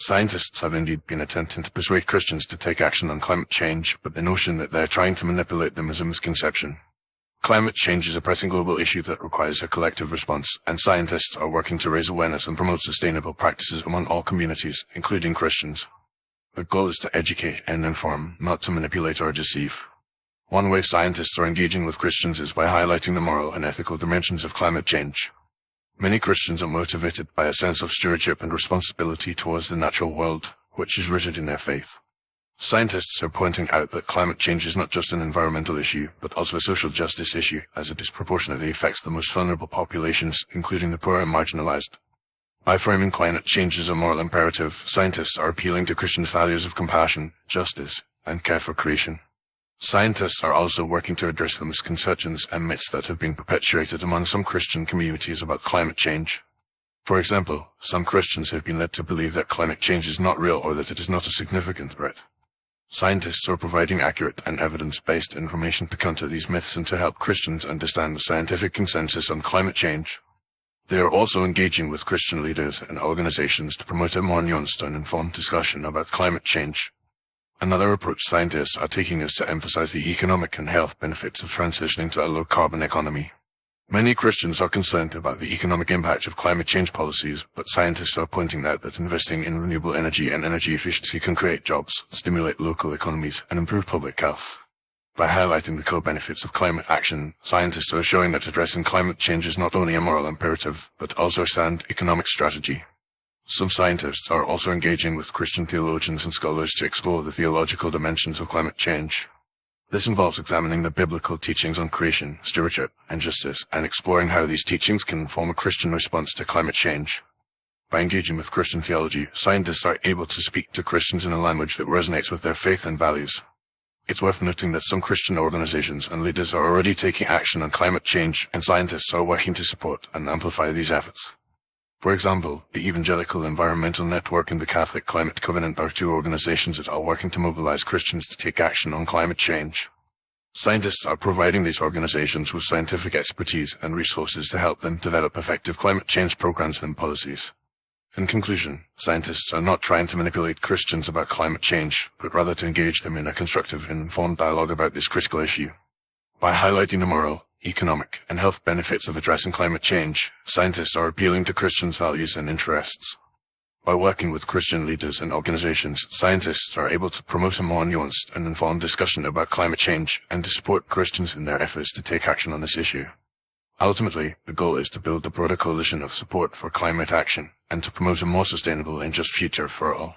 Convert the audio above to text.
Scientists have indeed been attempting to persuade Christians to take action on climate change, but the notion that they're trying to manipulate them is a misconception. Climate change is a pressing global issue that requires a collective response, and scientists are working to raise awareness and promote sustainable practices among all communities, including Christians. The goal is to educate and inform, not to manipulate or deceive. One way scientists are engaging with Christians is by highlighting the moral and ethical dimensions of climate change. Many Christians are motivated by a sense of stewardship and responsibility towards the natural world, which is rooted in their faith. Scientists are pointing out that climate change is not just an environmental issue, but also a social justice issue, as it disproportionately affects the most vulnerable populations, including the poor and marginalized. By framing climate change as a moral imperative, scientists are appealing to Christians' values of compassion, justice, and care for creation. Scientists are also working to address the misconceptions and myths that have been perpetuated among some Christian communities about climate change. For example, some Christians have been led to believe that climate change is not real or that it is not a significant threat. Scientists are providing accurate and evidence-based information to counter these myths and to help Christians understand the scientific consensus on climate change. They are also engaging with Christian leaders and organizations to promote a more nuanced and informed discussion about climate change. Another approach scientists are taking is to emphasize the economic and health benefits of transitioning to a low-carbon economy. Many Christians are concerned about the economic impact of climate change policies, but scientists are pointing out that investing in renewable energy and energy efficiency can create jobs, stimulate local economies, and improve public health. By highlighting the co-benefits of climate action, scientists are showing that addressing climate change is not only a moral imperative, but also a sound economic strategy. Some scientists are also engaging with Christian theologians and scholars to explore the theological dimensions of climate change. This involves examining the biblical teachings on creation, stewardship, and justice, and exploring how these teachings can inform a Christian response to climate change. By engaging with Christian theology, scientists are able to speak to Christians in a language that resonates with their faith and values. It's worth noting that some Christian organizations and leaders are already taking action on climate change, and scientists are working to support and amplify these efforts. For example, the Evangelical Environmental Network and the Catholic Climate Covenant are two organizations that are working to mobilize Christians to take action on climate change. Scientists are providing these organizations with scientific expertise and resources to help them develop effective climate change programs and policies. In conclusion, scientists are not trying to manipulate Christians about climate change, but rather to engage them in a constructive and informed dialogue about this critical issue. By highlighting the moral, economic, and health benefits of addressing climate change, scientists are appealing to Christians' values and interests. By working with Christian leaders and organizations, scientists are able to promote a more nuanced and informed discussion about climate change and to support Christians in their efforts to take action on this issue. Ultimately, the goal is to build a broader coalition of support for climate action and to promote a more sustainable and just future for all.